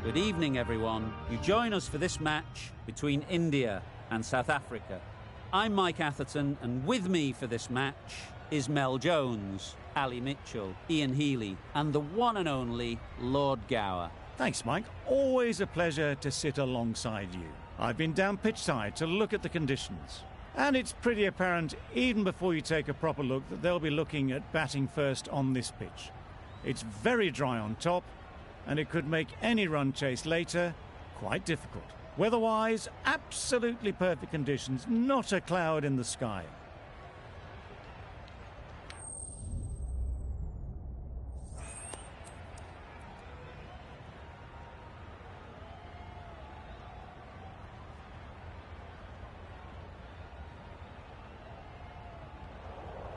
Good evening, everyone. You join us for this match between India and South Africa. I'm Mike Atherton, and with me for this match is Mel Jones, Ali Mitchell, Ian Healy, and the one and only Lord Gower. Thanks, Mike. Always a pleasure to sit alongside you. I've been down pitch side to look at the conditions. And it's pretty apparent, even before you take a proper look, that they'll be looking at batting first on this pitch. It's very dry on top, and it could make any run chase later quite difficult. Weather-wise, absolutely perfect conditions, not a cloud in the sky.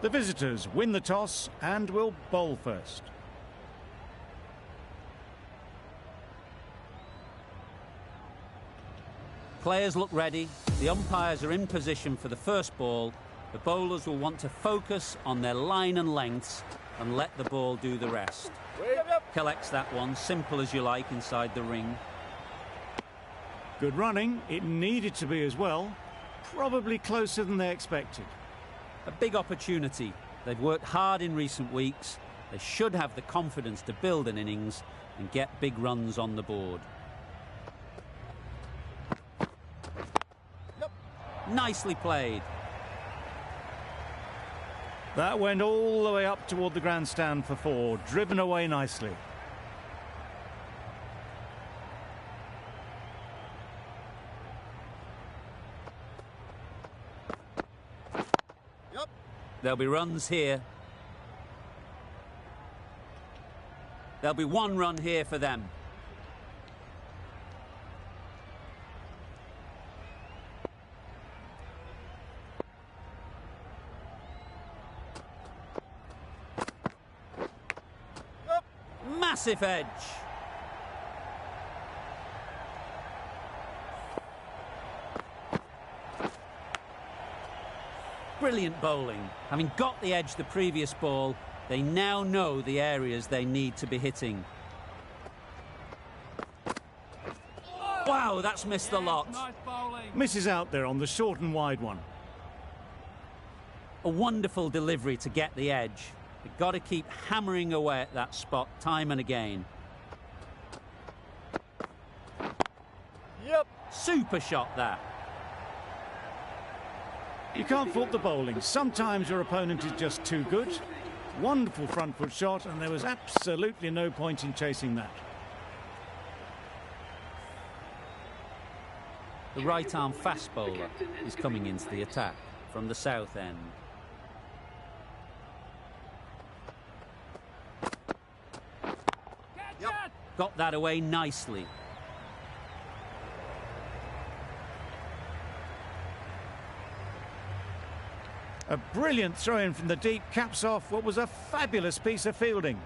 The visitors win the toss and will bowl first. Players look ready, the umpires are in position for the first ball. The bowlers will want to focus on their line and lengths and let the ball do the rest. Collects that one, simple as you like, inside the ring. Good running, it needed to be as well. Probably closer than they expected. A big opportunity. They've worked hard in recent weeks. They should have the confidence to build an innings and get big runs on the board. Nicely played. That went all the way up toward the grandstand for four, driven away nicely. There'll be runs here. There'll be one run here for them. Massive edge. Brilliant bowling. Having got the edge the previous ball, they now know the areas they need to be hitting. Wow, that's missed the lot. Nice bowling. Misses out there on the short and wide one. A wonderful delivery to get the edge. They've got to keep hammering away at that spot time and again. Yep. Super shot that. You can't fault the bowling. Sometimes your opponent is just too good. Wonderful front foot shot, and there was absolutely no point in chasing that. The right-arm fast bowler is coming into the attack from the south end. Got that away nicely. A brilliant throw-in from the deep caps off what was a fabulous piece of fielding.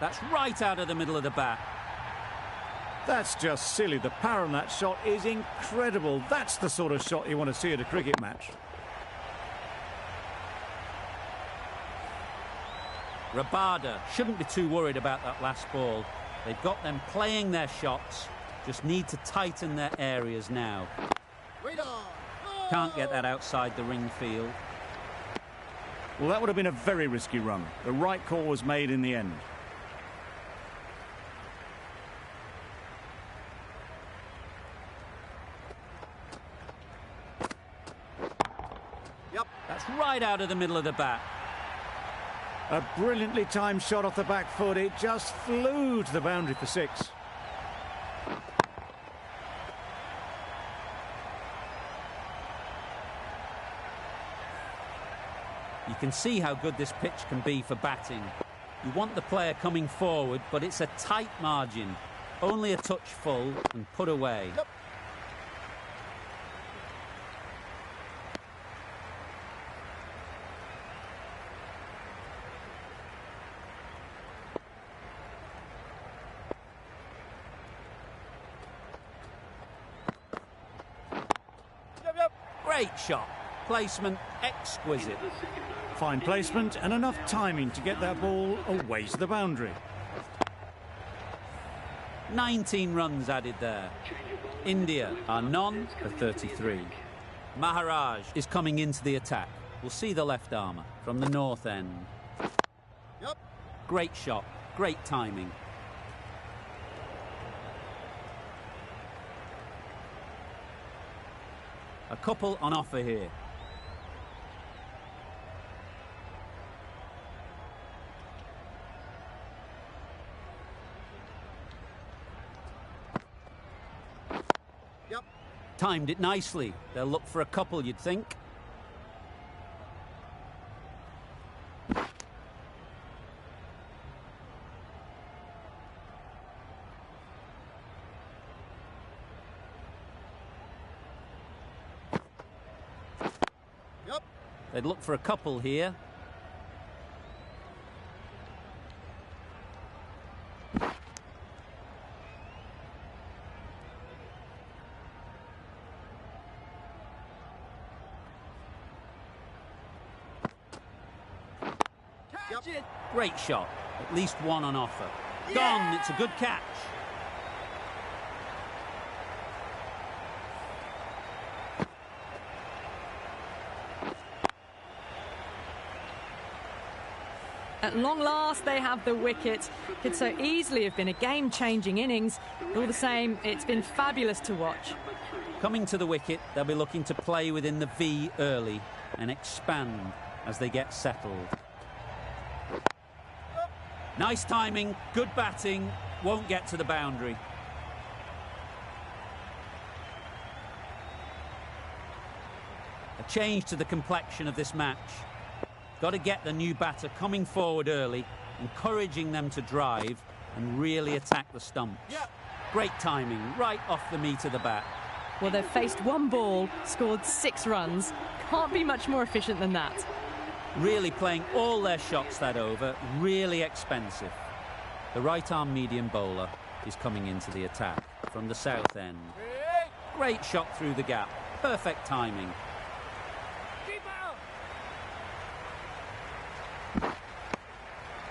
That's right out of the middle of the bat. That's just silly. The power on that shot is incredible. That's the sort of shot you want to see at a cricket match. Rabada shouldn't be too worried about that last ball. They've got them playing their shots, just need to tighten their areas now. Can't get that outside the ring field. Well, that would have been a very risky run. The right call was made in the end. That's right out of the middle of the bat. A brilliantly timed shot off the back foot. It just flew to the boundary for six. You can see how good this pitch can be for batting. You want the player coming forward, but it's a tight margin. Only a touch full and put away. Great shot. Placement exquisite. Fine placement and enough timing to get that ball away to the boundary. 19 runs added there. India are none for 33. Maharaj is coming into the attack. We'll see the left armour from the north end. Yep. Great shot, great timing. A couple on offer here. Yep. Timed it nicely. They'll look for a couple, you'd think. Yep. They'd look for a couple here. Catch it. Great shot. At least one on offer. Gone. It's a good catch. At long last, they have the wicket. Could so easily have been a game-changing innings. All the same, it's been fabulous to watch. Coming to the wicket, they'll be looking to play within the V early and expand as they get settled. Nice timing, good batting, won't get to the boundary. A change to the complexion of this match. Got to get the new batter coming forward early, encouraging them to drive and really attack the stumps. Yep. Great timing, right off the meat of the bat. Well, they've faced one ball, scored 6 runs. Can't be much more efficient than that. Really playing all their shots that over, really expensive. The right-arm medium bowler is coming into the attack from the south end. Great shot through the gap, perfect timing.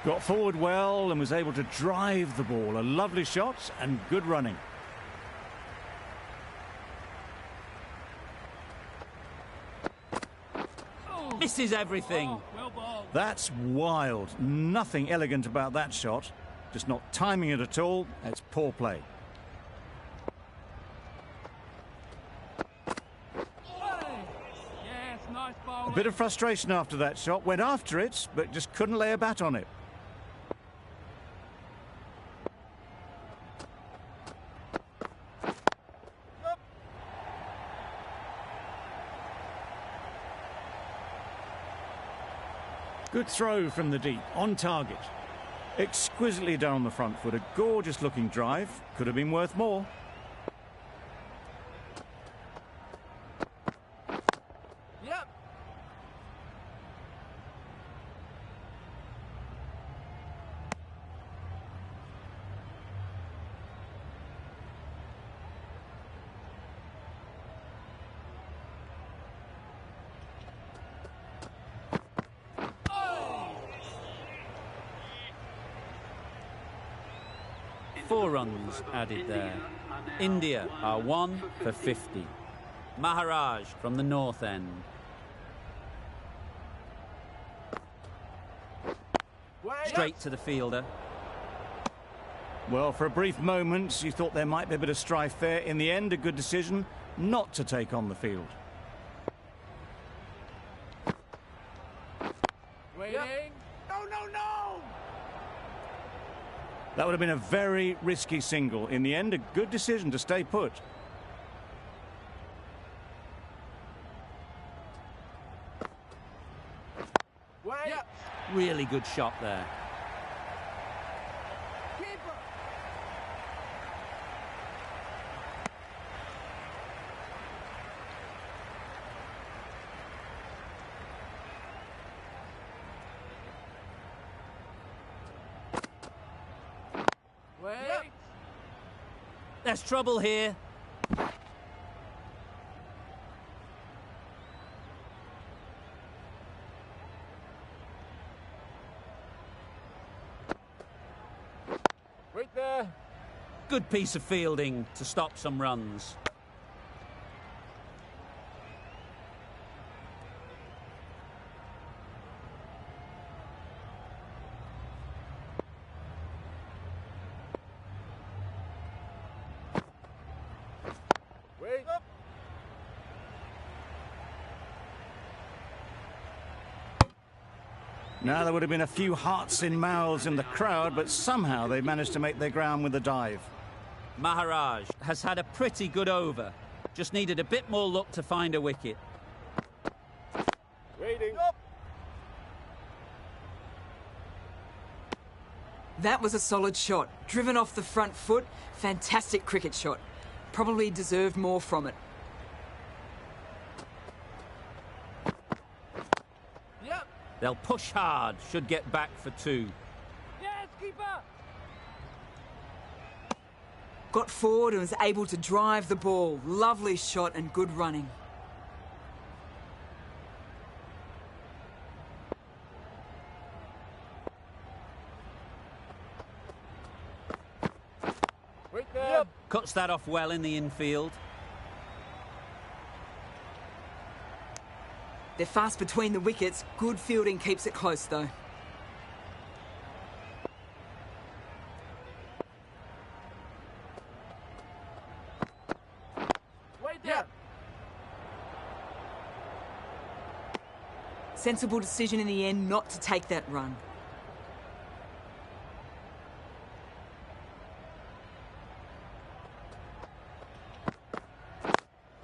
Got forward well and was able to drive the ball. A lovely shot and good running. Misses everything. Oh, well balled. That's wild. Nothing elegant about that shot. Just not timing it at all. It's poor play. Yes, nice ball. A bit of frustration after that shot. Went after it, but just couldn't lay a bat on it. Good throw from the deep, on target. Exquisitely done on the front foot. A gorgeous looking drive. Could have been worth more. Yep. Four runs added there. India are 1 for 50. Maharaj from the north end. Way Straight to the fielder. Well, for a brief moment, you thought there might be a bit of strife there. In the end, a good decision not to take on the field. Waiting. No, no, no. That would have been a very risky single. In the end, a good decision to stay put. Wait. Yep. Really good shot there. Keeper. Wait. Yep. There's trouble here. Wait there. Good piece of fielding to stop some runs. Wait up. Now, there would have been a few hearts in mouths in the crowd, but somehow they managed to make their ground with the dive. Maharaj has had a pretty good over. Just needed a bit more luck to find a wicket. Waiting up. That was a solid shot. Driven off the front foot. Fantastic cricket shot. Probably deserved more from it. Yep. They'll push hard, should get back for 2. Yes, keeper. Got forward and was able to drive the ball. Lovely shot and good running. Wait there. Yep. Cuts that off well in the infield. They're fast between the wickets. Good fielding keeps it close though. Wait there. Yep. Sensible decision in the end not to take that run.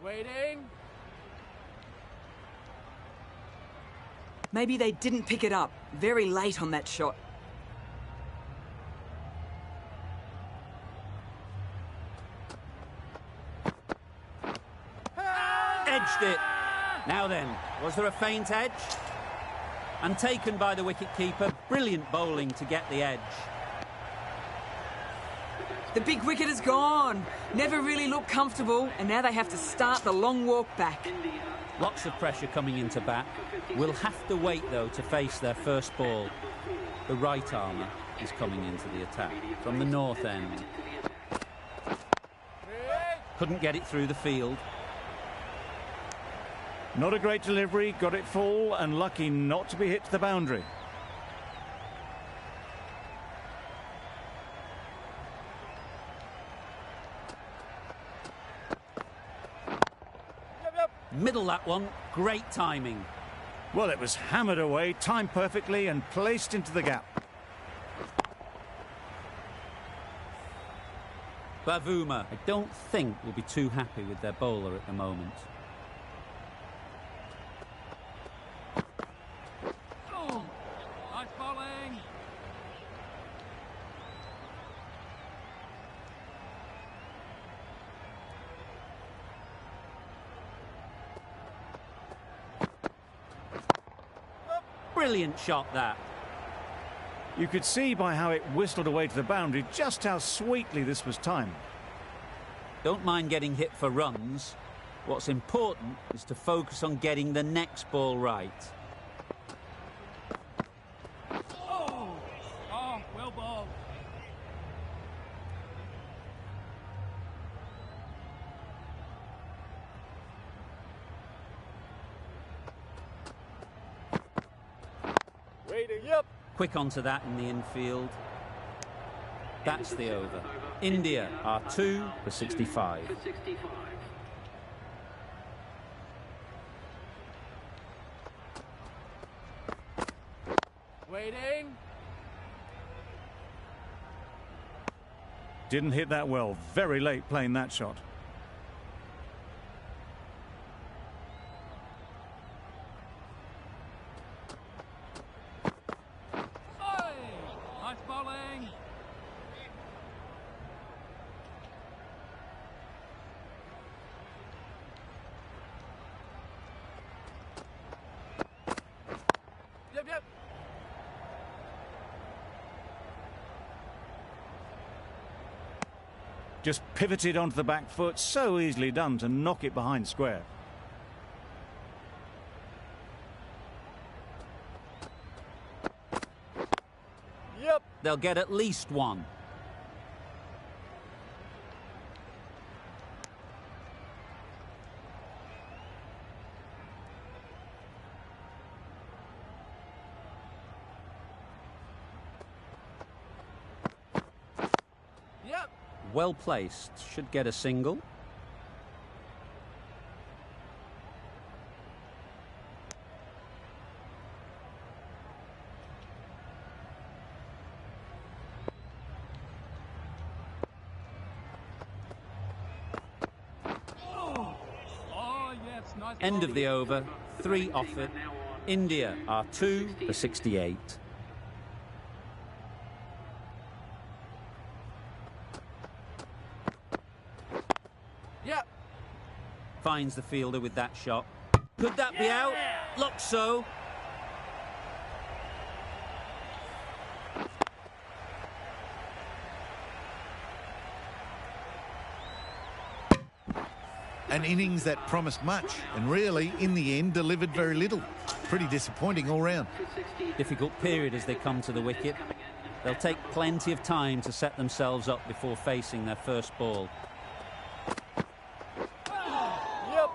Waiting. Maybe they didn't pick it up. Very late on that shot. Edged it. Now then, was there a faint edge? And taken by the wicket-keeper. Brilliant bowling to get the edge. The big wicket is gone. Never really looked comfortable, and now they have to start the long walk back. Lots of pressure coming into bat. Will have to wait, though, to face their first ball. The right armour is coming into the attack from the north end. Couldn't get it through the field. Not a great delivery, got it full and lucky not to be hit to the boundary. Middle that one, great timing. Well, it was hammered away, timed perfectly and placed into the gap. Bavuma, I don't think will be too happy with their bowler at the moment. Oh, nice bowling. Brilliant shot, that. You could see by how it whistled away to the boundary just how sweetly this was timed. Don't mind getting hit for runs. What's important is to focus on getting the next ball right. Oh, well bowled. Waiting. Yep. Quick onto that in the infield. That's the over. India are 2 for 65. Waiting. Didn't hit that well, very late playing that shot. Nice bowling. Yep. Just pivoted onto the back foot, so easily done to knock it behind square. Yep. They'll get at least 1. well placed, should get a single. Oh, yes, nice End of bowling. the over, 3 offered. India are 2 for 68. Yep. Finds the fielder with that shot. Could that be out? Looks so. An innings that promised much and really, in the end, delivered very little. Pretty disappointing all round. Difficult period as they come to the wicket. They'll take plenty of time to set themselves up before facing their first ball. Yep.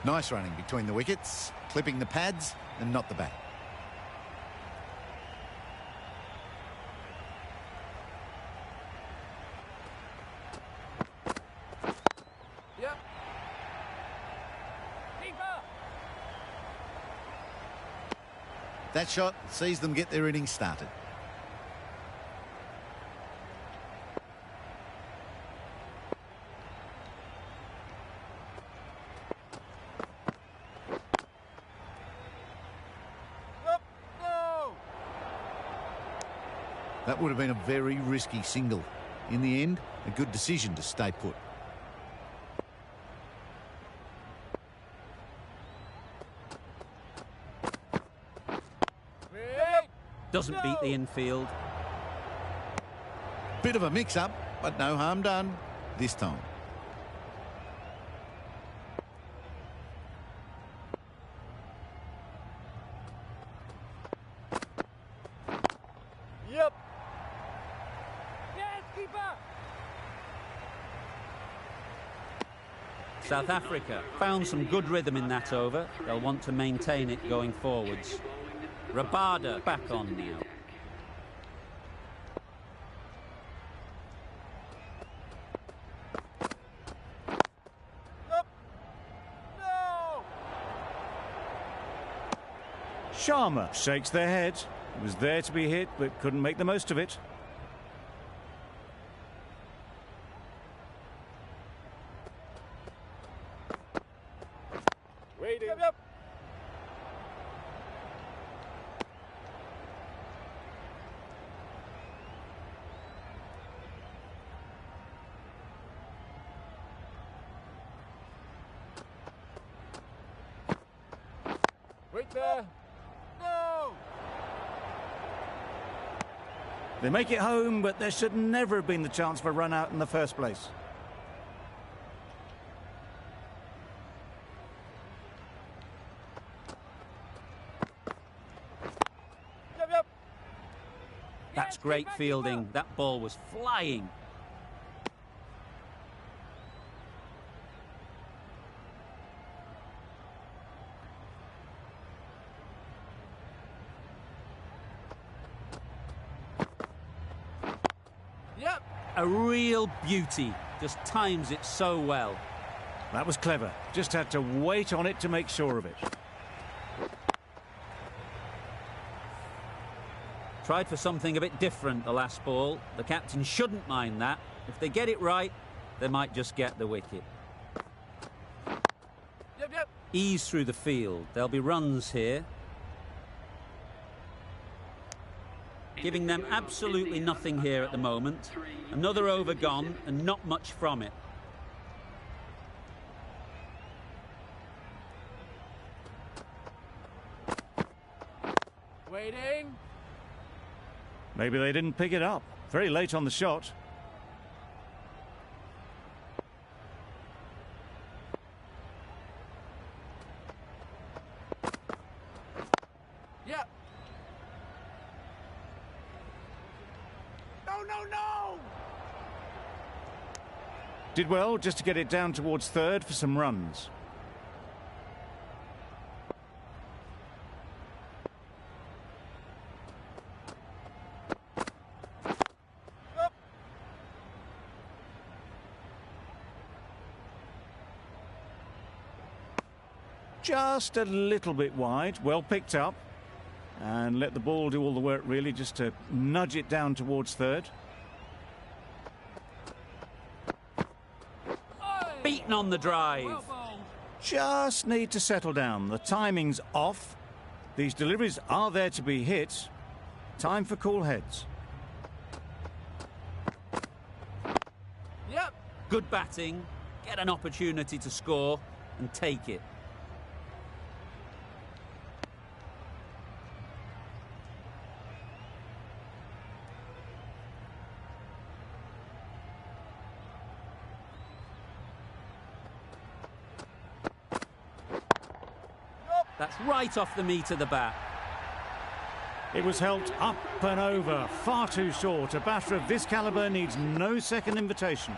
Nice running between the wickets, clipping the pads and not the bat. Yep. Keeper. That shot sees them get their innings started. Up. No. That would have been a very risky single. In the end, a good decision to stay put. Yep. Doesn't beat the infield. Bit of a mix-up, but no harm done this time. Yep. Yes, keeper. South Africa found some good rhythm in that over. They'll want to maintain it going forwards. Rabada back on now. Up. No. Sharma shakes their head. It was there to be hit, but couldn't make the most of it. Waiting. Yep. Yep. Wait there. No. They make it home, but there should never have been the chance for a run out in the first place. Yep. Yep. That's great fielding. That ball was flying. Yep. A real beauty. Just times it so well. That was clever. Just had to wait on it to make sure of it. Tried for something a bit different the last ball. The captain shouldn't mind that. If they get it right, they might just get the wicket. Yep. Yep. Ease through the field. There'll be runs here. Giving them absolutely nothing here at the moment. Another over gone and not much from it. Waiting. Maybe they didn't pick it up. Very late on the shot. Yep. No, no, no. Did well just to get it down towards third for some runs. Just a little bit wide, well picked up. And let the ball do all the work, really, just to nudge it down towards third. Beaten on the drive. Just need to settle down. The timing's off. These deliveries are there to be hit. Time for cool heads. Yep. Good batting. Get an opportunity to score and take it. That's right off the meat of the bat. It was helped up and over, far too short. A batter of this calibre needs no second invitation.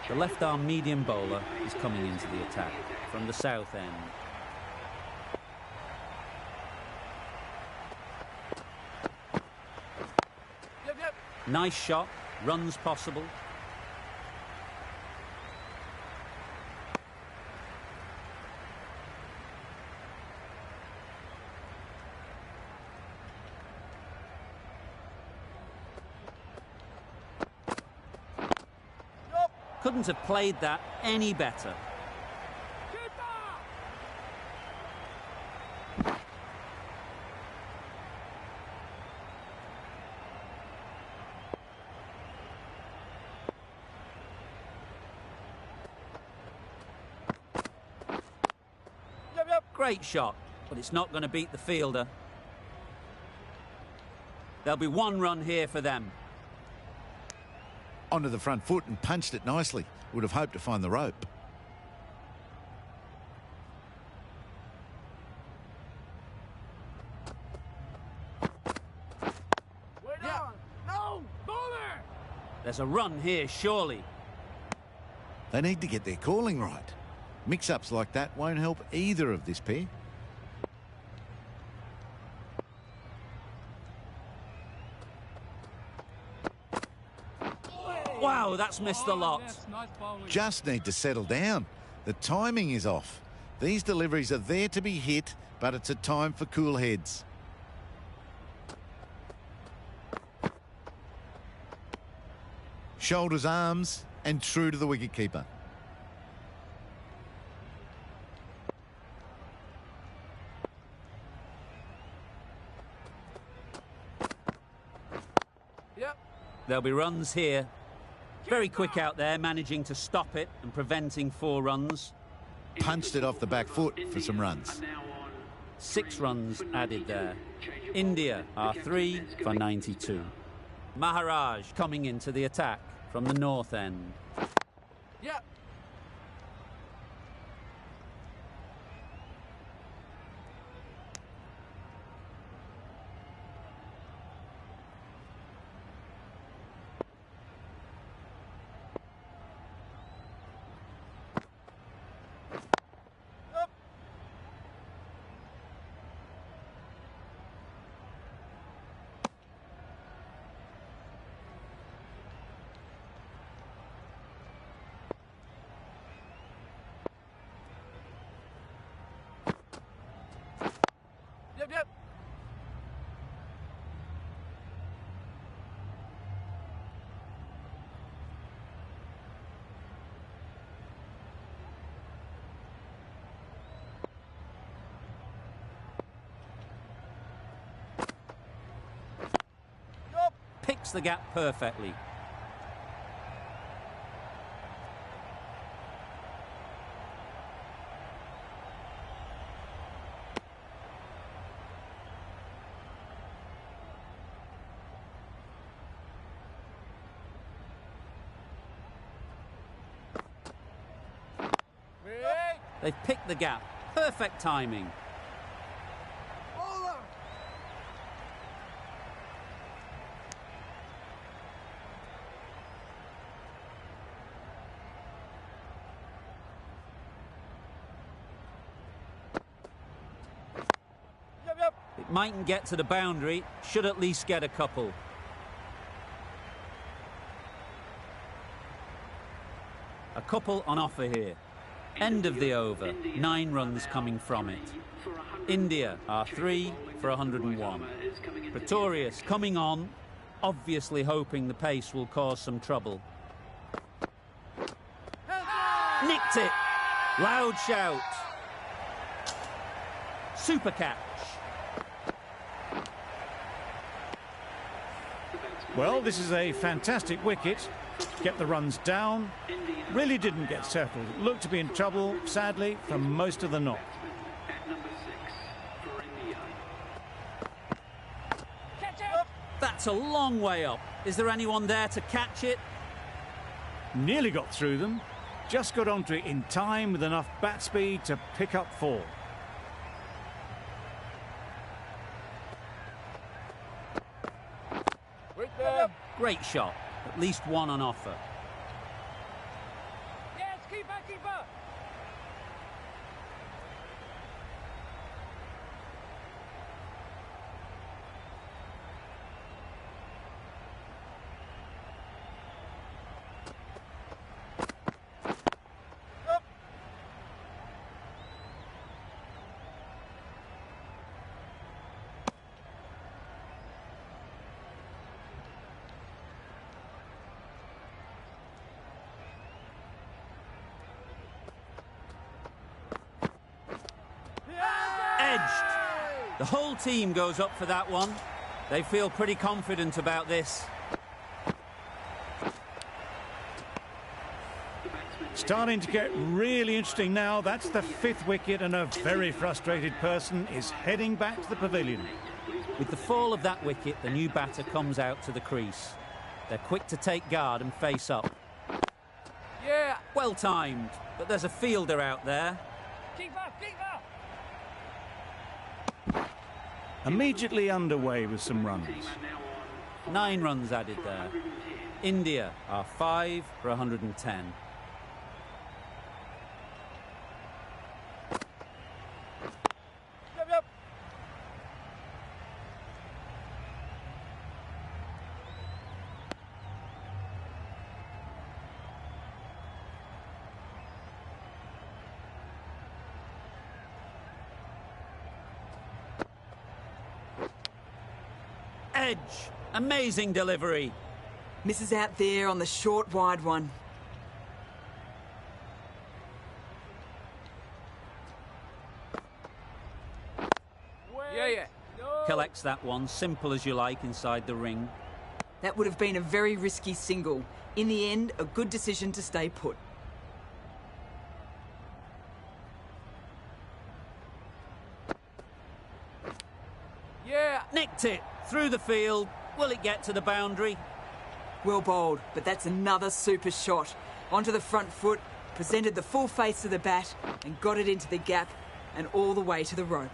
The left-arm medium bowler is coming into the attack from the south end. Yep. Nice shot, runs possible. Couldn't have played that any better. Yep. Great shot, but it's not going to beat the fielder. There'll be one run here for them. Onto the front foot and punched it nicely. Would have hoped to find the rope. Wait on. No, bowler. There's a run here, surely. They need to get their calling right. Mix-ups like that won't help either of this pair. Wow, that's missed the lot. Just need to settle down. The timing is off. These deliveries are there to be hit, but it's a time for cool heads. Shoulders, arms, and true to the wicketkeeper. Yep. There'll be runs here. Very quick out there, managing to stop it and preventing 4 runs. Punched it off the back foot for some runs. 6 runs added there. India are 3 for 92. Maharaj coming into the attack from the north end. Yep. Yep. Picks the gap perfectly. They've picked the gap. Perfect timing. Bowler. Yep. It mightn't get to the boundary, should at least get a couple. A couple on offer here. End of the over. 9 runs coming from it. India are 3 for 101. Pretorius coming on, obviously hoping the pace will cause some trouble. Nicked it. Loud shout. Super catch. Well, this is a fantastic wicket. Kept the runs down. Really didn't get settled. Looked to be in trouble, sadly, for most of the knock. That's a long way up. Is there anyone there to catch it? Nearly got through them. Just got onto it in time with enough bat speed to pick up 4. Wait there. Great shot. At least 1 on offer. Yes, keeper, keeper. Edged. The whole team goes up for that one. They feel pretty confident about this. Starting to get really interesting now. That's the 5th wicket, and a very frustrated person is heading back to the pavilion. With the fall of that wicket, the new batter comes out to the crease. They're quick to take guard and face up. Yeah. Well timed, but there's a fielder out there. Keeper, keeper. Immediately underway with some runs. 9 runs added there. India are 5 for 110. Yep, yep. Edge. Amazing delivery. Misses out there on the short, wide one. Yeah, yeah. No. Collects that one, simple as you like, inside the ring. That would have been a very risky single. In the end, a good decision to stay put. Yeah. Nicked it. Through the field. Will it get to the boundary? Well bowled, but that's another super shot. Onto the front foot, presented the full face of the bat and got it into the gap and all the way to the rope.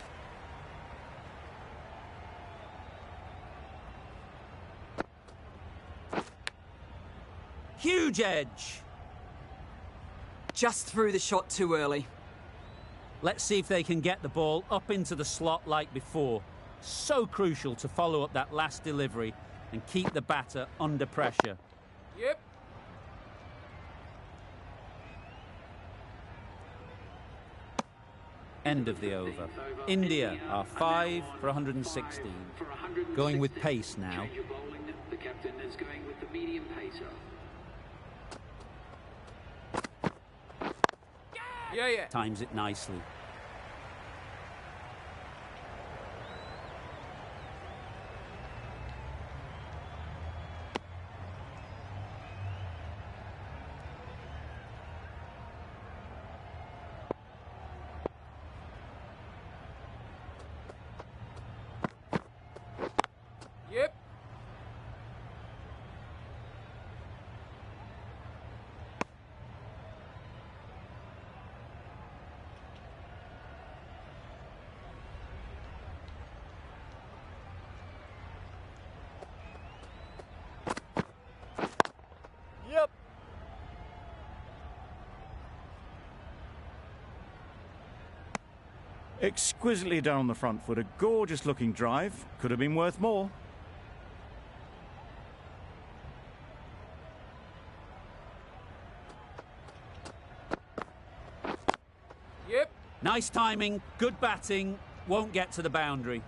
Huge edge. Just threw the shot too early. Let's see if they can get the ball up into the slot like before. So crucial to follow up that last delivery and keep the batter under pressure. Yep. End of the over. India are 5 for 116. Going with pace now. The captain is going with the medium pacer. Yeah, yeah. Times it nicely. Yep. Yep. Exquisitely done on the front foot. A gorgeous looking drive. Could have been worth more. Nice timing, good batting, won't get to the boundary.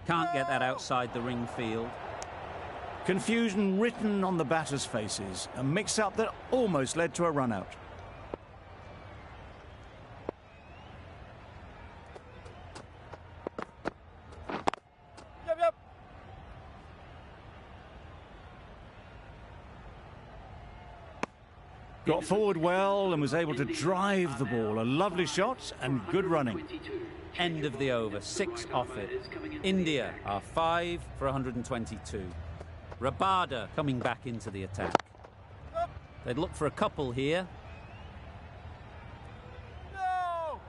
Can't get that outside the ring field. Confusion written on the batters' faces. A mix-up that almost led to a run-out. Yep. Got forward well and was able to drive the ball. A lovely shot and good running. End of the over, 6 off it. India are 5 for 122. Rabada coming back into the attack. They'd look for a couple here. No!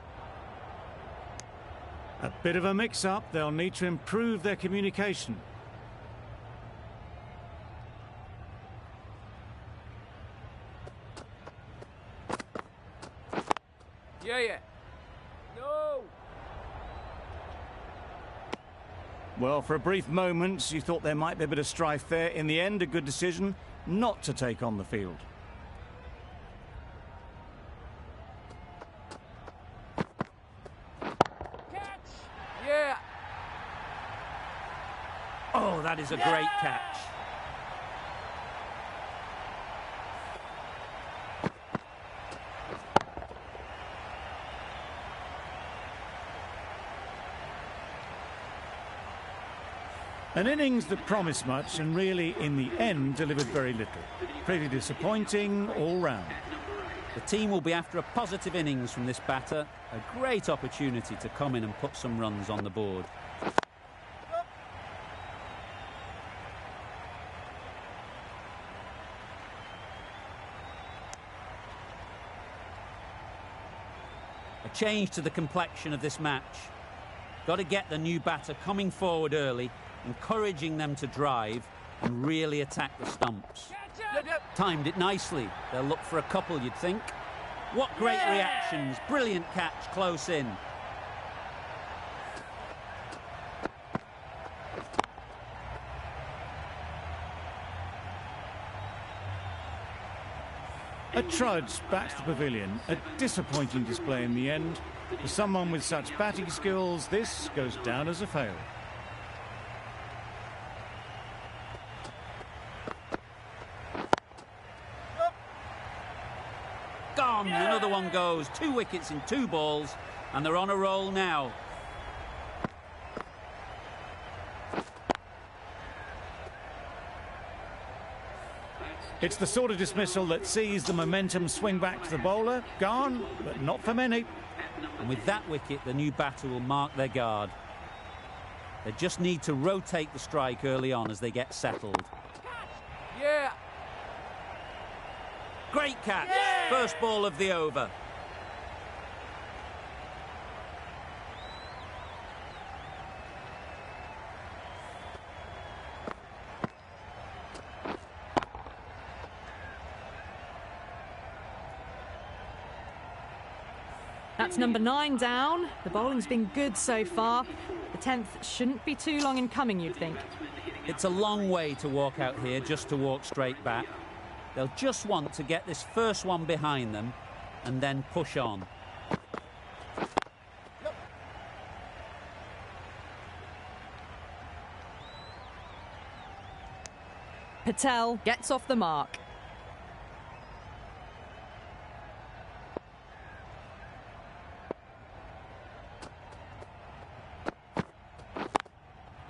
A bit of a mix-up. They'll need to improve their communication. Yeah. No! Well, for a brief moment, you thought there might be a bit of strife there. In the end, a good decision not to take on the field. Catch! Yeah! Oh, that is a great catch. An innings that promised much and really, in the end, delivered very little. Pretty disappointing all round. The team will be after a positive innings from this batter. A great opportunity to come in and put some runs on the board. A change to the complexion of this match. Got to get the new batter coming forward early, encouraging them to drive and really attack the stumps. Timed it nicely. They'll look for a couple, you'd think. What great reactions. Brilliant catch close in. A trudge back to the pavilion. A disappointing display in the end. For someone with such batting skills, this goes down as a fail. Gone. Another one goes. 2 wickets in 2 balls, and they're on a roll now. It's the sort of dismissal that sees the momentum swing back to the bowler. Gone, but not for many. And with that wicket, the new batter will mark their guard. They just need to rotate the strike early on as they get settled. Yeah! Great catch. First ball of the over. That's number 9 down. The bowling's been good so far. The 10th shouldn't be too long in coming, you'd think. It's a long way to walk out here just to walk straight back. They'll just want to get this first one behind them and then push on. Patel gets off the mark.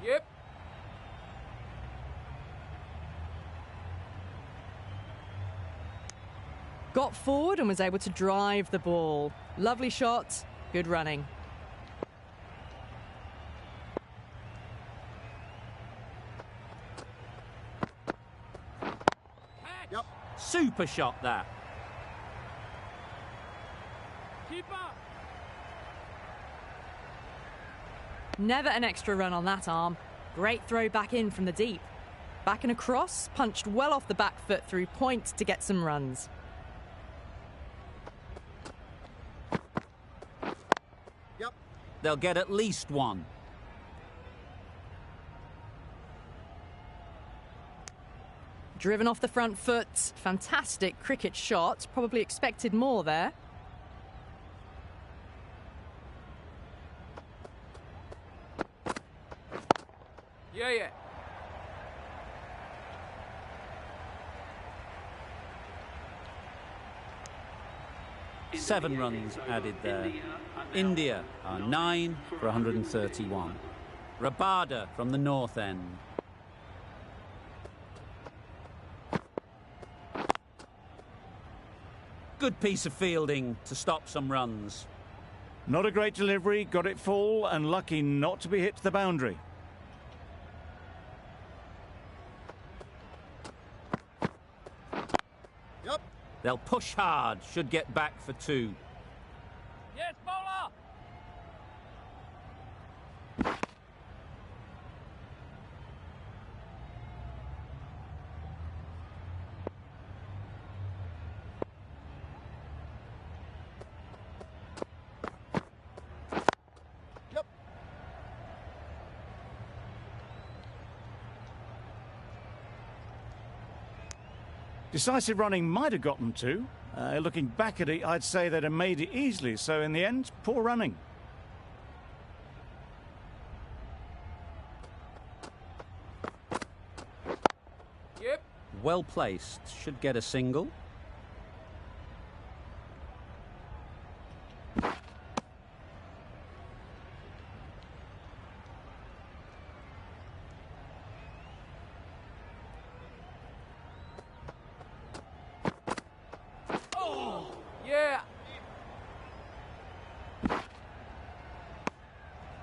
Yep! Got forward and was able to drive the ball. Lovely shot, good running. Super shot that. Keep up! Never an extra run on that arm. Great throw back in from the deep. Back and across, punched well off the back foot through point to get some runs. they'll get at least one. Driven off the front foot. Fantastic cricket shot. Probably expected more there. Yeah, yeah. 7 runs added there. India are 9 for 131. Rabada from the north end. Good piece of fielding to stop some runs. Not a great delivery, got it full and lucky not to be hit to the boundary. They'll push hard, should get back for 2. Yes, bowler! Decisive running might have gotten 2. Looking back at it, I'd say they'd have made it easily. So in the end, poor running. Yep. Well placed, should get a single. Yeah.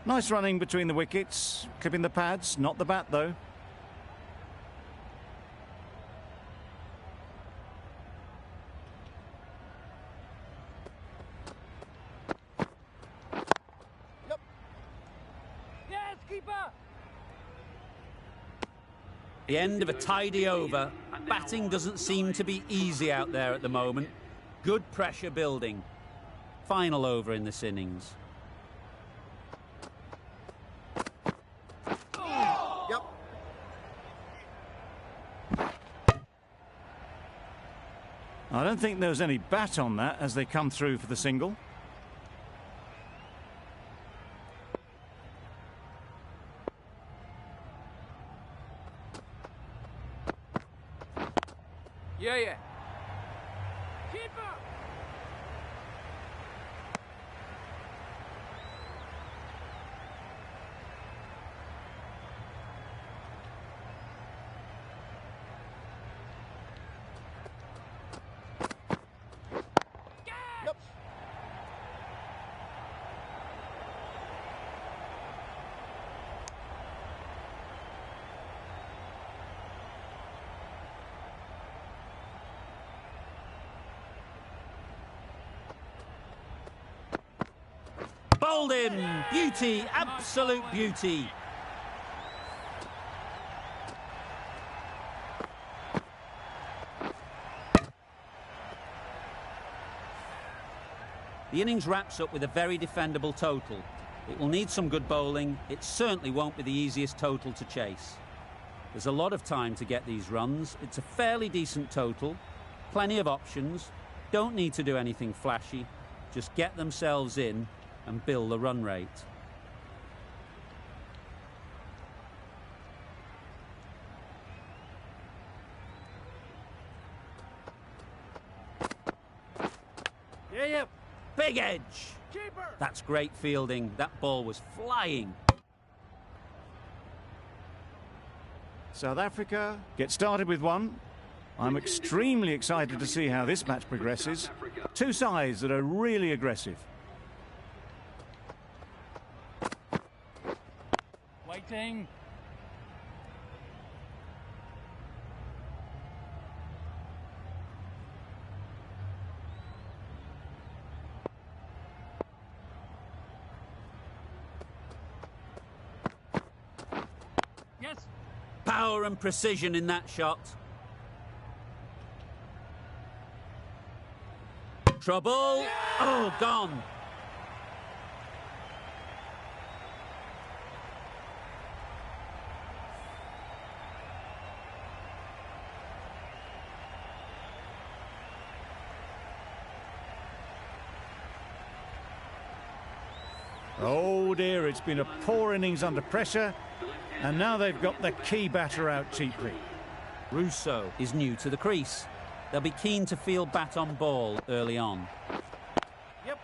Nice running between the wickets, clipping the pads, not the bat though. Yes, keeper! The end of a tidy over. Batting doesn't seem to be easy out there at the moment. Good pressure building. Final over in this innings. I don't think there was any bat on that as they come through for the single. Yeah, yeah. Keeper! Bowled in. Beauty, absolute beauty. The innings wraps up with a very defendable total. It will need some good bowling. It certainly won't be the easiest total to chase. There's a lot of time to get these runs. It's a fairly decent total. Plenty of options. Don't need to do anything flashy. Just get themselves in and build the run rate. Yeah, yeah. Big edge. Keeper! That's great fielding. That ball was flying. South Africa get started with 1. I'm extremely excited to see how this match progresses. 2 sides that are really aggressive. Waiting. Yes. Power and precision in that shot. Trouble. Oh, gone. Oh dear, it's been a poor innings under pressure, and now they've got the key batter out cheaply. Russo is new to the crease. They'll be keen to field bat on ball early on. Yep.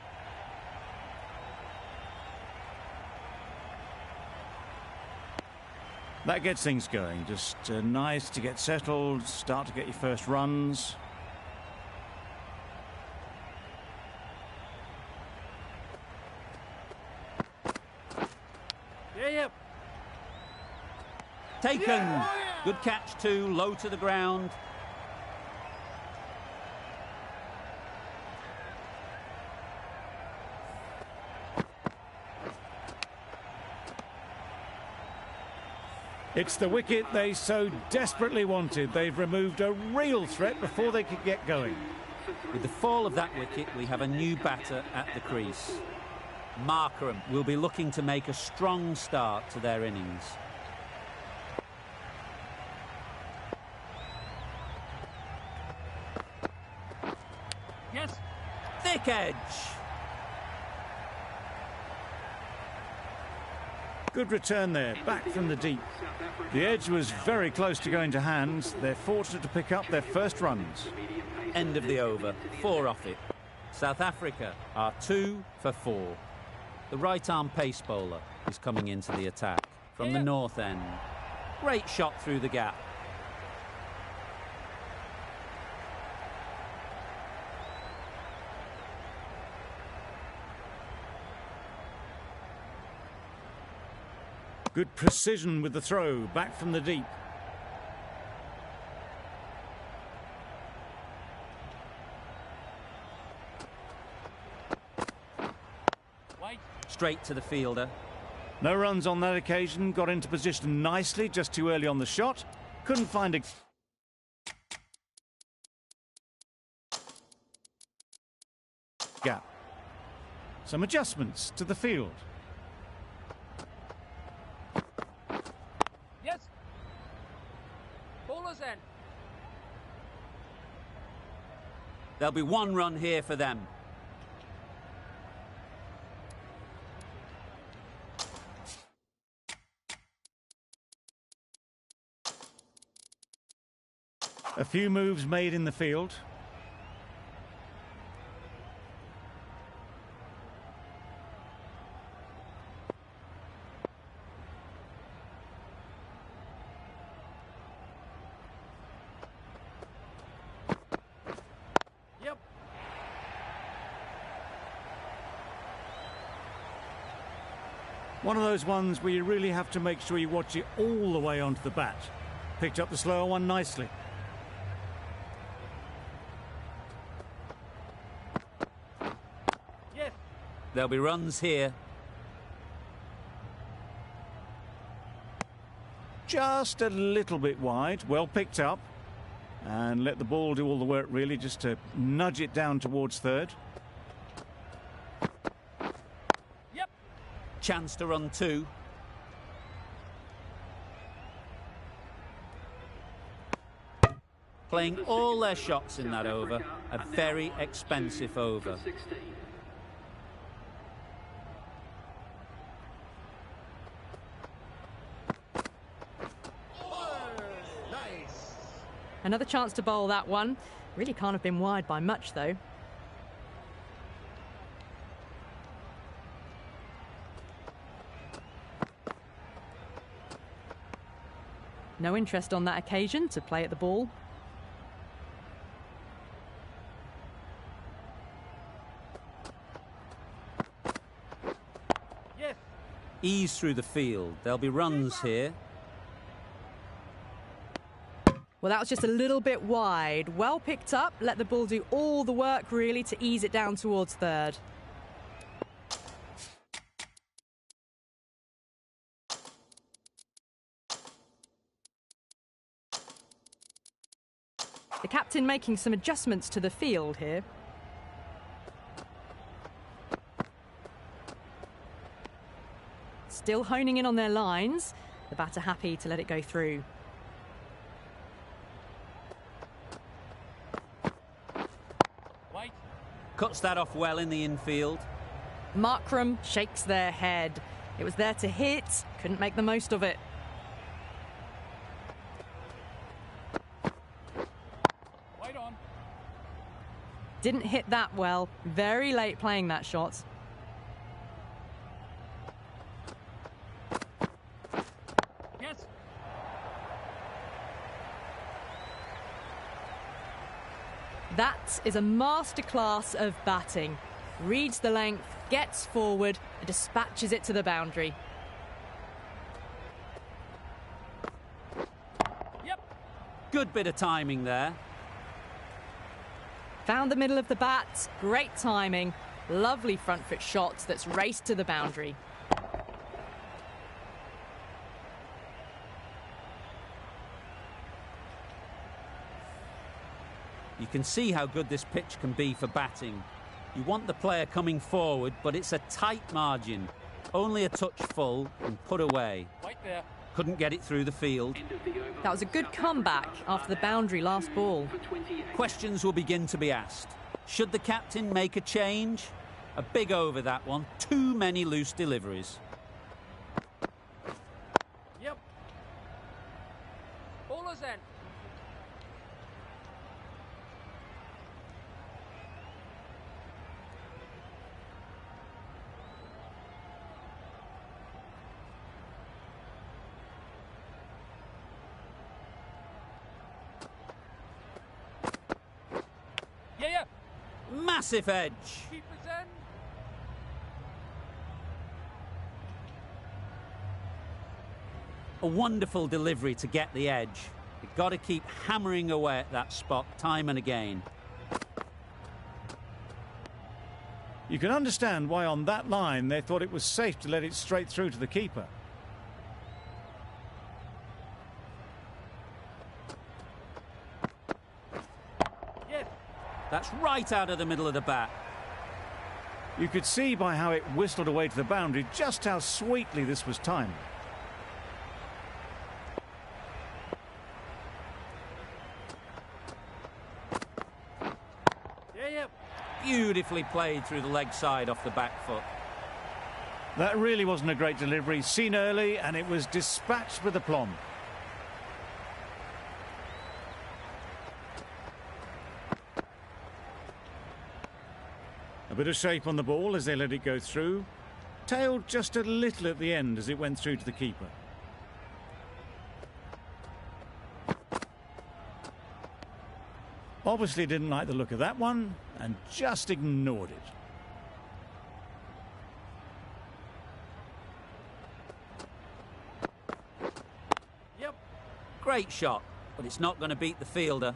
That gets things going. Just nice to get settled, start to get your first runs. Yep. Taken. Good catch too, low to the ground. It's the wicket they so desperately wanted. They've removed a real threat before they could get going. With the fall of that wicket, we have a new batter at the crease. Markram will be looking to make a strong start to their innings. Yes. Thick edge. Good return there, back from the deep. The edge was very close to going to hands. They're fortunate to pick up their first runs. End of the over, 4 off it. South Africa are 2 for 4. The right-arm pace bowler is coming into the attack from the north end. Great shot through the gap. Good precision with the throw, back from the deep. Wait. Straight to the fielder. No runs on that occasion, got into position nicely, just too early on the shot. Couldn't find a gap. Some adjustments to the field. Yes. Bowler's end. There'll be 1 run here for them. A few moves made in the field. Yep. One of those ones where you really have to make sure you watch it all the way onto the bat. Picked up the slower one nicely. Yes. There'll be runs here. Just a little bit wide, well picked up. And let the ball do all the work really, just to nudge it down towards third. Yep. Chance to run 2. Playing all their shots in that over. A very expensive over. 16. Another chance to bowl that one. Really can't have been wide by much, though. No interest on that occasion to play at the ball. Yes. Ease through the field. There'll be runs here. Well, that was just a little bit wide. Well picked up. Let the ball do all the work, really, to ease it down towards third. The captain making some adjustments to the field here. Still honing in on their lines. The batter happy to let it go through. Wait. Cuts that off well in the infield. Markram shakes their head. It was there to hit, couldn't make the most of it. Wide on. Didn't hit that well. Very late playing that shot. Yes. That is a masterclass of batting. Reads the length, gets forward, and dispatches it to the boundary. Yep. Good bit of timing there. Found the middle of the bat, great timing. Lovely front foot shot that's raced to the boundary. You can see how good this pitch can be for batting. You want the player coming forward, but it's a tight margin. Only a touch full and put away. Right there. Couldn't get it through the field. That was a good comeback after the boundary last ball. Questions will begin to be asked. Should the captain make a change? A big over that one. Too many loose deliveries. Yep. Bowler's end. Yeah. Massive edge. Keeper's end. A wonderful delivery to get the edge. You've got to keep hammering away at that spot time and again. You can understand why on that line they thought it was safe to let it straight through to the keeper. Yes. That's right out of the middle of the bat. You could see by how it whistled away to the boundary just how sweetly this was timed. Yeah. Beautifully played through the leg side off the back foot. That really wasn't a great delivery, seen early, and it was dispatched with aplomb. A bit of shape on the ball as they let it go through. Tailed just a little at the end as it went through to the keeper. Obviously didn't like the look of that one and just ignored it. Yep. Great shot, but it's not going to beat the fielder.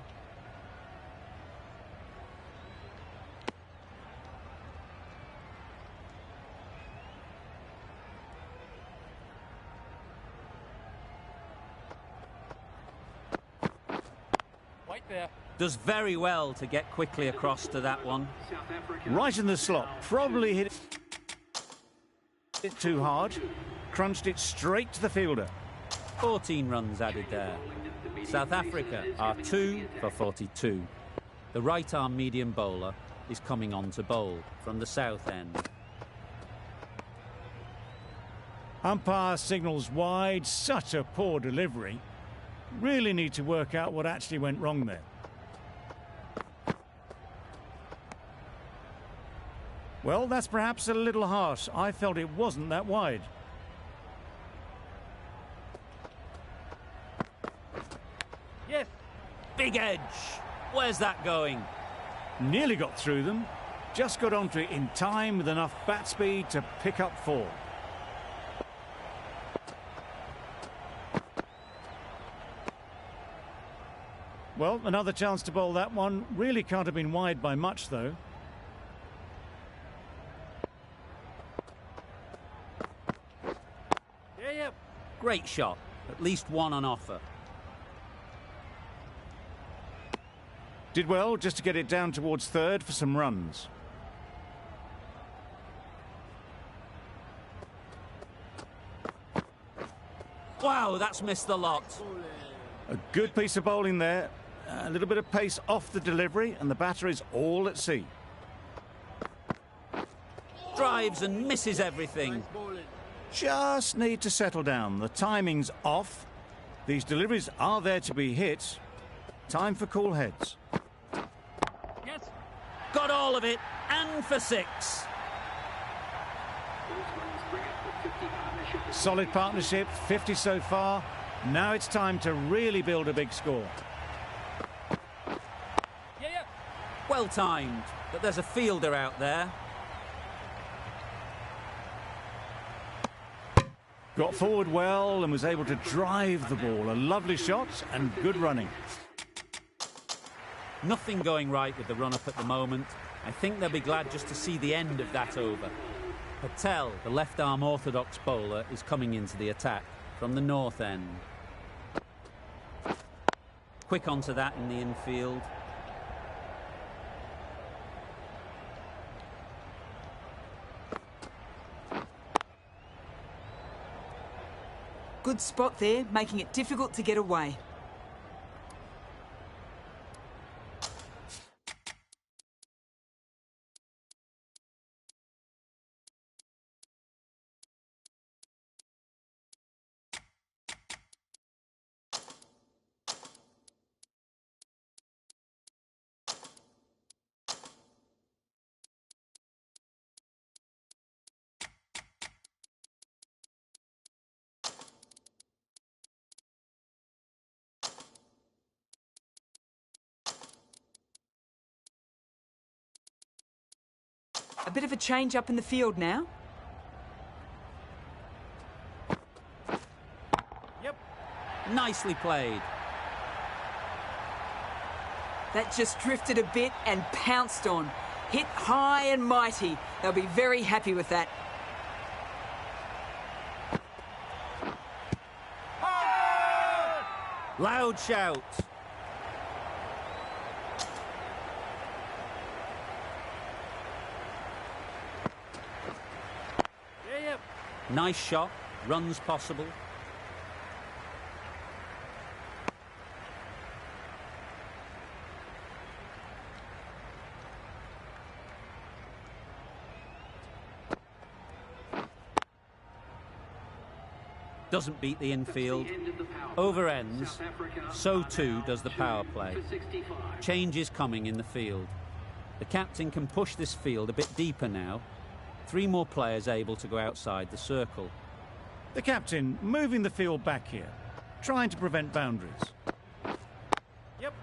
Right there. Does very well to get quickly across to that one. Right in the slot, probably hit it too hard, crunched it straight to the fielder. 14 runs added there. South Africa are 2 for 42. The right-arm medium bowler is coming on to bowl from the south end. Umpire signals wide, such a poor delivery. Really need to work out what actually went wrong there. Well, that's perhaps a little harsh. I felt it wasn't that wide. Yes. Big edge. Where's that going? Nearly got through them. Just got onto it in time with enough bat speed to pick up 4. Well, another chance to bowl that one. Really can't have been wide by much, though. Yeah. Great shot. At least one on offer. Did well just to get it down towards third for some runs. Wow, that's missed the lot. A good piece of bowling there. A little bit of pace off the delivery, and the batter is all at sea. Drives and misses everything. Just need to settle down. The timing's off. These deliveries are there to be hit. Time for cool heads. Yes. Got all of it, and for 6. Solid partnership, 50 so far. Now it's time to really build a big score. Yeah. Well timed, but there's a fielder out there. Got forward well and was able to drive the ball. A lovely shot and good running. Nothing going right with the run-up at the moment. I think they'll be glad just to see the end of that over. Patel, the left-arm orthodox bowler, is coming into the attack from the north end. Quick onto that in the infield. Good spot there, making it difficult to get away. A bit of a change up in the field now. Yep. Nicely played. That just drifted a bit and pounced on. Hit high and mighty. They'll be very happy with that. Loud shout. Yeah. Nice shot. Runs possible. Doesn't beat the infield. Over ends. So too does the power play. Change is coming in the field. The captain can push this field a bit deeper now. 3 more players able to go outside the circle. The captain moving the field back here, trying to prevent boundaries. Yep.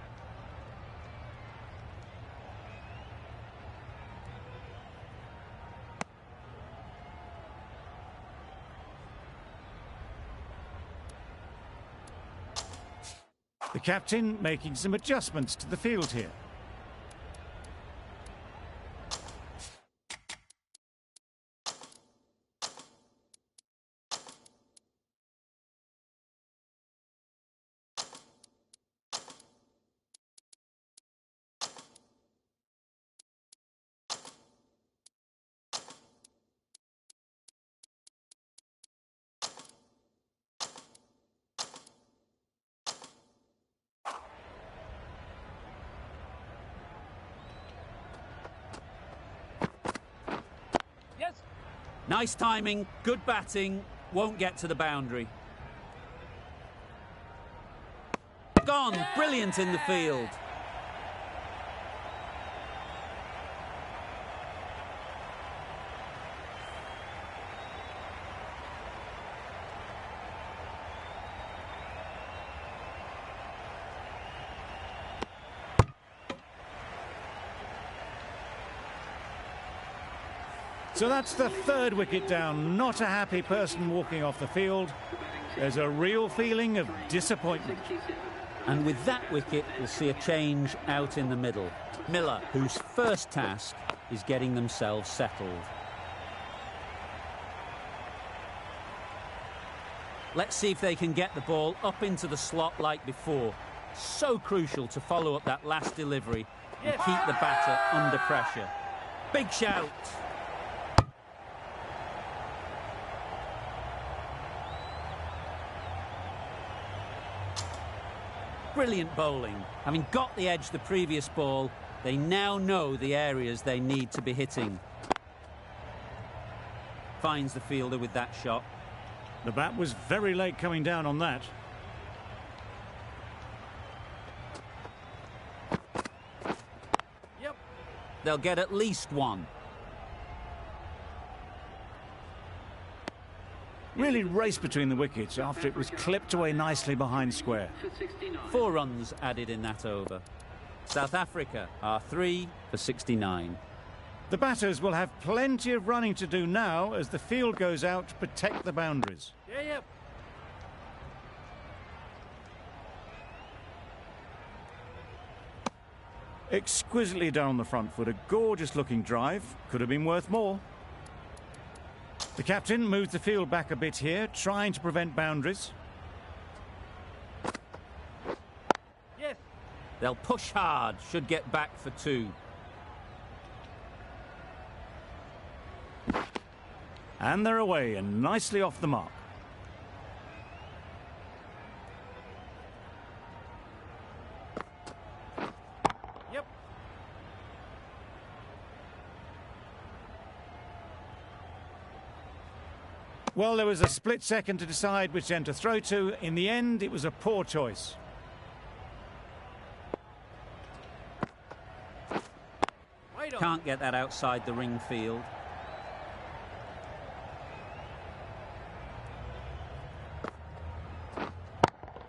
The captain making some adjustments to the field here. Yes. Nice timing, good batting, won't get to the boundary. Gone, brilliant in the field. So that's the 3rd wicket down. Not a happy person walking off the field. There's a real feeling of disappointment. And with that wicket, we'll see a change out in the middle. Miller, whose first task is getting themselves settled. Let's see if they can get the ball up into the slot like before. So crucial to follow up that last delivery and keep the batter under pressure. Big shout. Brilliant bowling. Having got the edge the previous ball, they now know the areas they need to be hitting. Finds the fielder with that shot. The bat was very late coming down on that. Yep. They'll get at least one. Really raced between the wickets after it was clipped away nicely behind square. 4 runs added in that over. South Africa are 3 for 69. The batters will have plenty of running to do now as the field goes out to protect the boundaries. Yeah, yep. Exquisitely done on the front foot, a gorgeous looking drive, could have been worth more. The captain moves the field back a bit here, trying to prevent boundaries. Yes. They'll push hard, should get back for 2. And they're away and nicely off the mark. Yep. Well, there was a split second to decide which end to throw to. In the end, it was a poor choice. Wait on. Can't get that outside the ring field.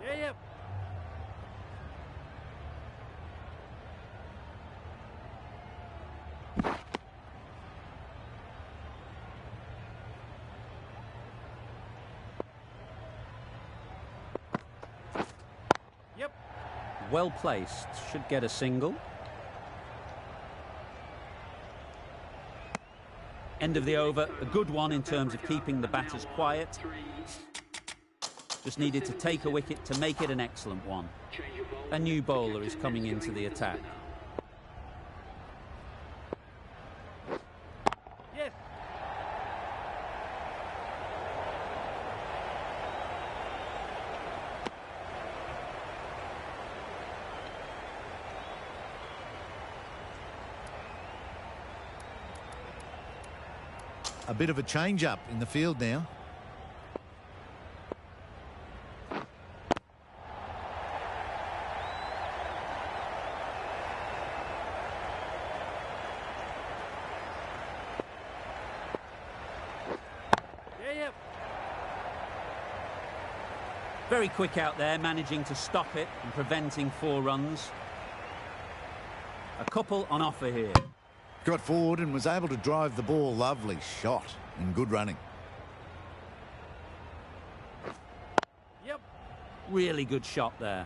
Yeah, yep. Yep. Well placed, should get a single. End of the over, a good one in terms of keeping the batters quiet. Just needed to take a wicket to make it an excellent one. A new bowler is coming into the attack. Yes. A bit of a change-up in the field now. Yeah, yep. Very quick out there, managing to stop it and preventing 4 runs. A couple on offer here. Got forward and was able to drive the ball. Lovely shot and good running. Yep. Really good shot there.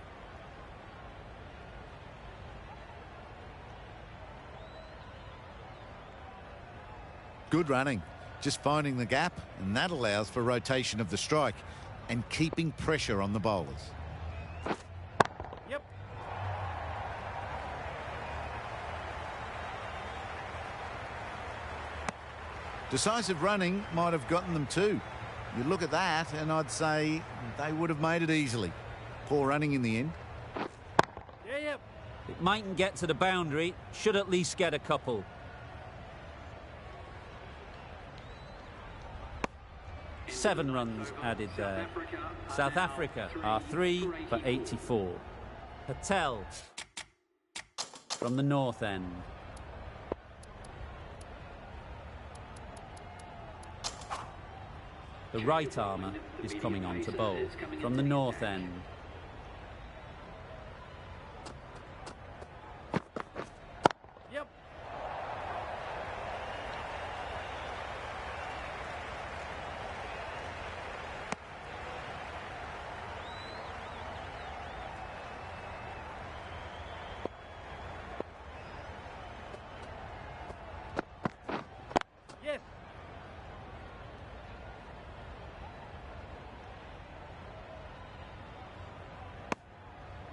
Good running. Just finding the gap, and that allows for rotation of the strike and keeping pressure on the bowlers. Yep. Decisive running might have gotten them too. You look at that and I'd say they would have made it easily. Poor running in the end. Yeah, yep. It mightn't get to the boundary, should at least get a couple. Seven runs added there. South Africa are 3 for 84. Patel from the north end. The right armour is coming on to bowl from the north end. Yep. Yes.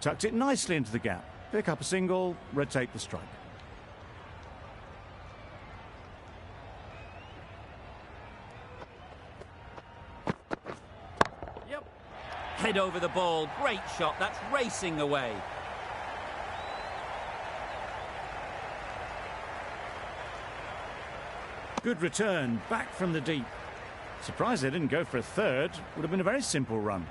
Tucked it nicely into the gap. Pick up a single, rotate the strike. Yep. Head over the ball, great shot, that's racing away. Good return, back from the deep. Surprised they didn't go for a third. Would have been a very simple run.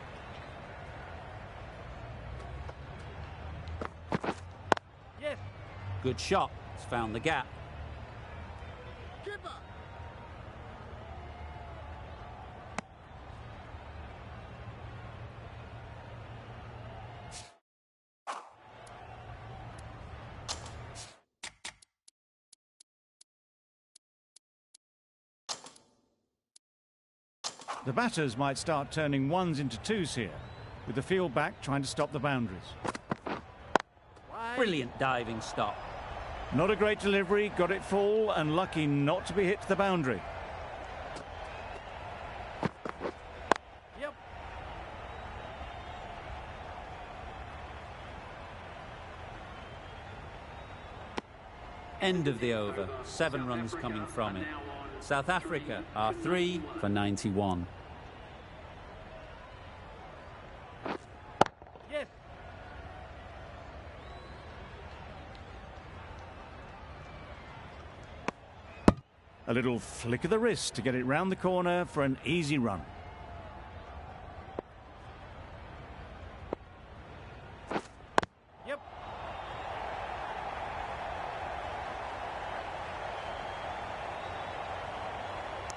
Yes. Good shot. It's found the gap. The batters might start turning ones into twos here, with the field back trying to stop the boundaries. Wide. Brilliant diving stop. Not a great delivery, got it full and lucky not to be hit to the boundary. Yep. End of the over. 7 runs coming from it. South Africa are 3 for 91. Yes. A little flick of the wrist to get it round the corner for an easy run. Yep.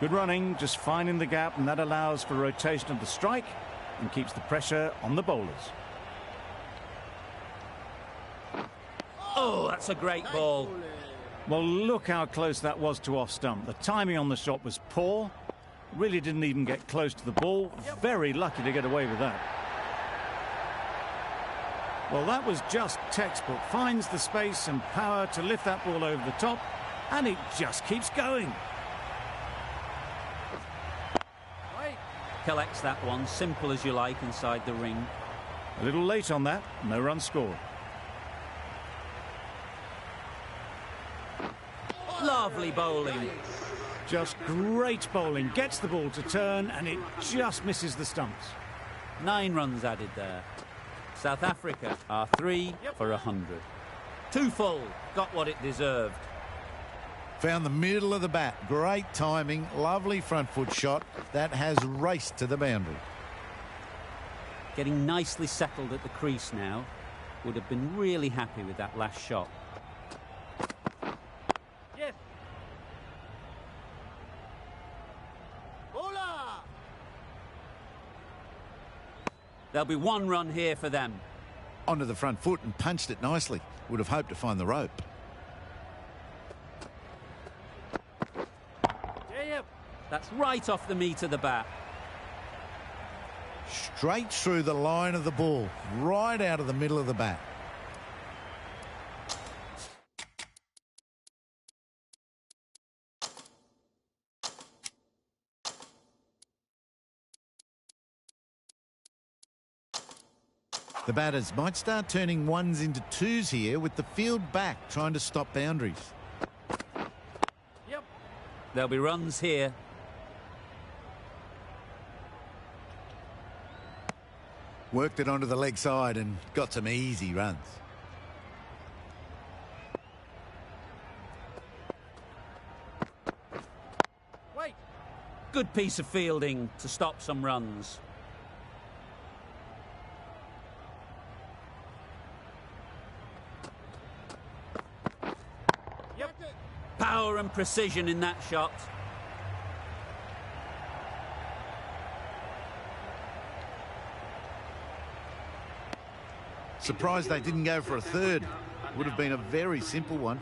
Good running, just finding the gap, and that allows for rotation of the strike and keeps the pressure on the bowlers. Oh, that's a great ball. Well, look how close that was to off stump. The timing on the shot was poor. Really didn't even get close to the ball. Very lucky to get away with that. Well, that was just textbook. Finds the space and power to lift that ball over the top, and it just keeps going. Right. Collects that one, simple as you like, inside the ring. A little late on that, no run scored. Lovely bowling. Just great bowling. Gets the ball to turn, and it just misses the stumps. 9 runs added there. South Africa are 3 for 100. 2 full. Got what it deserved. Found the middle of the bat. Great timing. Lovely front foot shot. That has raced to the boundary. Getting nicely settled at the crease now. Would have been really happy with that last shot. Yes. There'll be 1 run here for them. Onto the front foot and punched it nicely. Would have hoped to find the rope. Yep. That's right off the meat of the bat. Straight through the line of the ball. Right out of the middle of the bat. The batters might start turning ones into twos here with the field back trying to stop boundaries. Yep. There'll be runs here. Worked it onto the leg side and got some easy runs. Wait. Good piece of fielding to stop some runs. Yep. Power and precision in that shot. Surprised they didn't go for a third. Would have been a very simple one.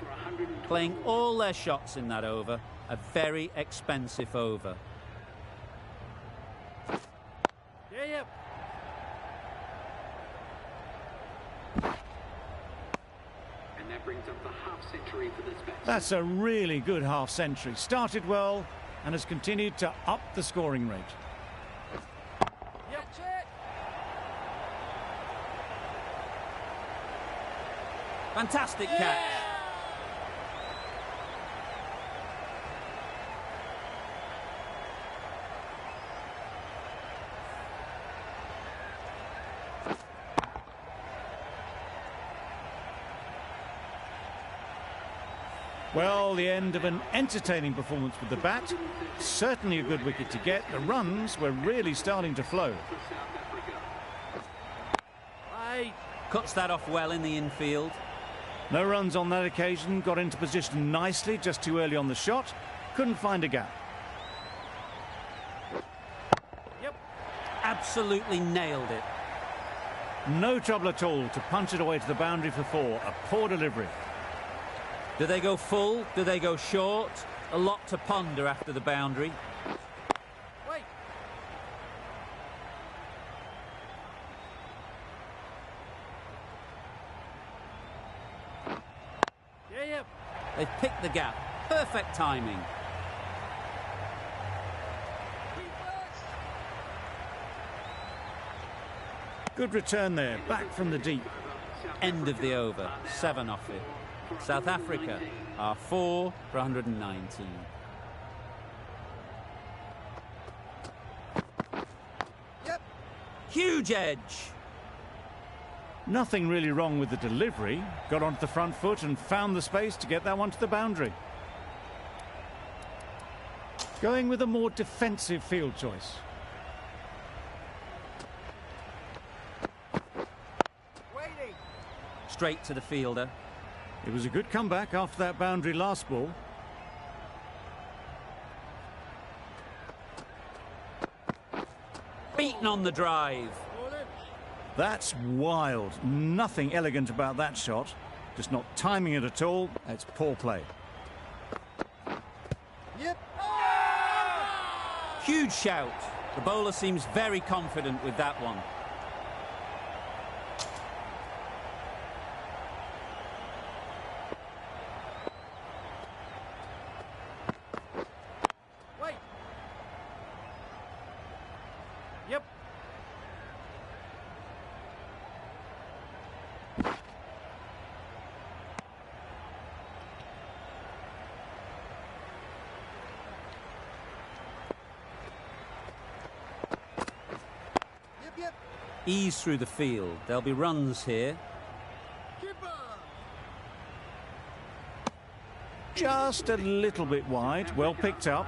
Playing all their shots in that over. A very expensive over. Yep. And that brings up the half century for this batsman. That's a really good half century. Started well and has continued to up the scoring rate. Yep. Fantastic catch. Well, the end of an entertaining performance with the bat. Certainly a good wicket to get. The runs were really starting to flow. Hey. Cuts that off well in the infield. No runs on that occasion. Got into position nicely, just too early on the shot. Couldn't find a gap. Yep. Absolutely nailed it. No trouble at all to punch it away to the boundary for 4. A poor delivery. Do they go full? Do they go short? A lot to ponder after the boundary. Wait. Yeah, yep. They've picked the gap. Perfect timing. Good return there, back from the deep. End of the over. 7 off it. South Africa are 4 for 119. Yep. Huge edge. Nothing really wrong with the delivery. Got onto the front foot and found the space to get that one to the boundary. Going with a more defensive field choice. Waiting. Straight to the fielder. It was a good comeback after that boundary last ball. Beaten on the drive. That's wild. Nothing elegant about that shot. Just not timing it at all. It's poor play. Yep. Huge shout. The bowler seems very confident with that one. Wait. Yep. Yep. Ease through the field. There'll be runs here. Just a little bit wide. Well picked up.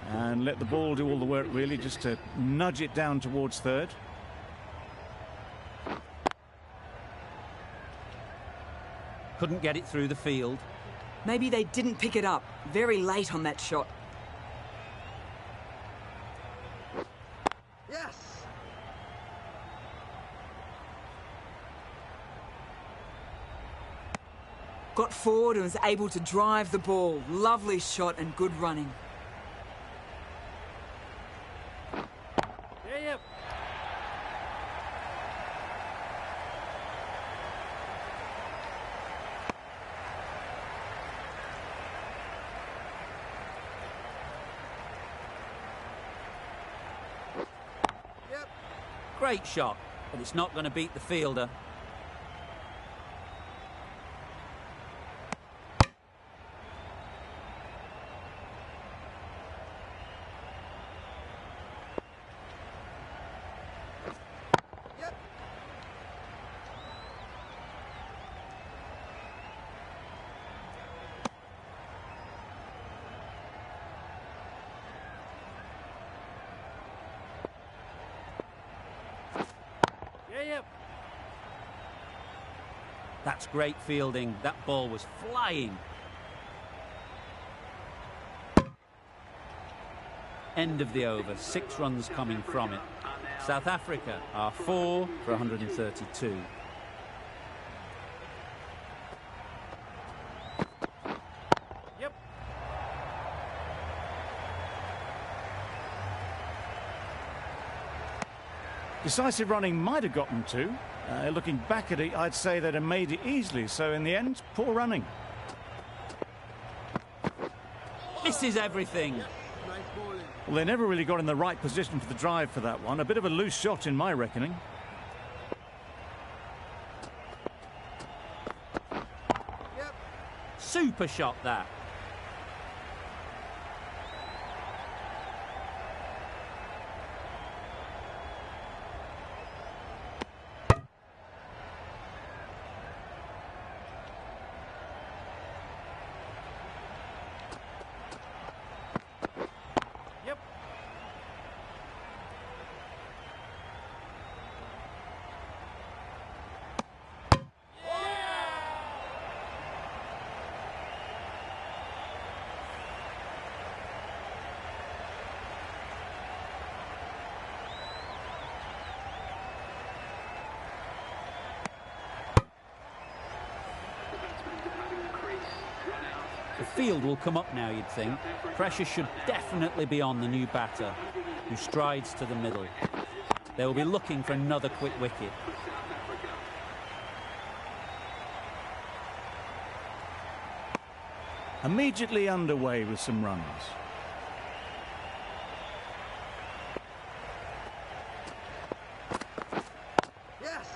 And let the ball do all the work, really, just to nudge it down towards third. Couldn't get it through the field. Maybe they didn't pick it up. Very late on that shot. Yes. Got forward and was able to drive the ball. Lovely shot and good running. Yeah, yep. Yep. Great shot, but it's not going to beat the fielder. Yep. Yeah, yep. That's great fielding. That ball was flying. End of the over. 6 runs coming from it. South Africa are 4 for 132. Yep. Decisive running might have gotten 2. Looking back at it, I'd say they'd have made it easily. So in the end, poor running. Misses everything. Well, they never really got in the right position for the drive for that one. A bit of a loose shot in my reckoning. Yep. Super shot that. The field will come up now, you'd think. Pressure should definitely be on the new batter, who strides to the middle. They will be looking for another quick wicket. Immediately underway with some runs. Yes.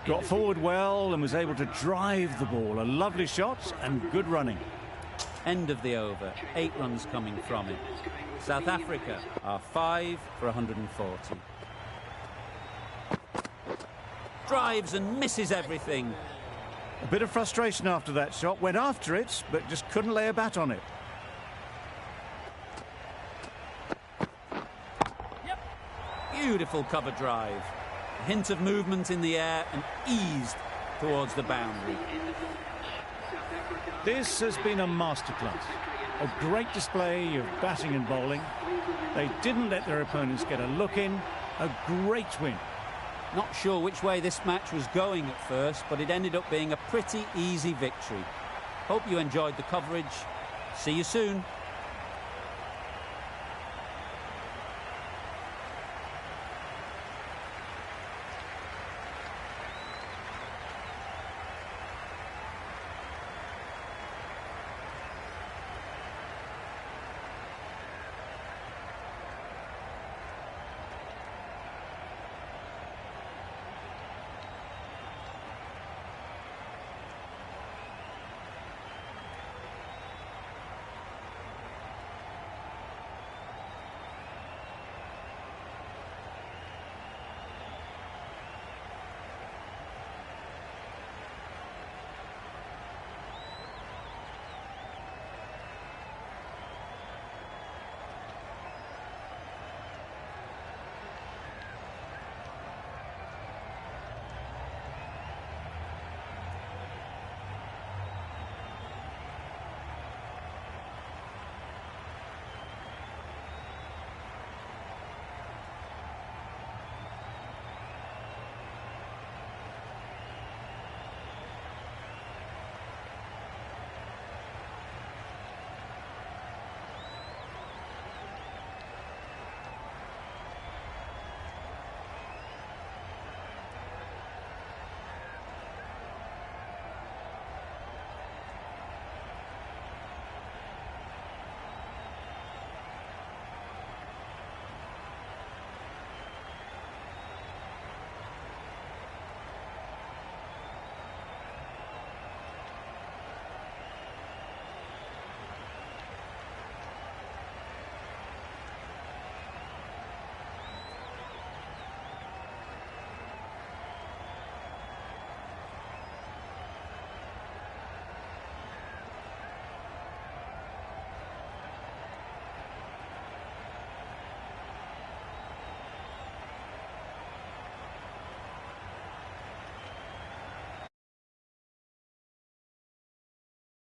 Got forward well and was able to drive the ball. A lovely shot and good running. End of the over. 8 runs coming from it. South Africa are 5 for 140. Drives and misses everything. A bit of frustration after that shot. Went after it, but just couldn't lay a bat on it. Beautiful cover drive. A hint of movement in the air and eased towards the boundary. This has been a masterclass. A great display of batting and bowling. They didn't let their opponents get a look in. A great win. Not sure which way this match was going at first, but it ended up being a pretty easy victory. Hope you enjoyed the coverage. See you soon.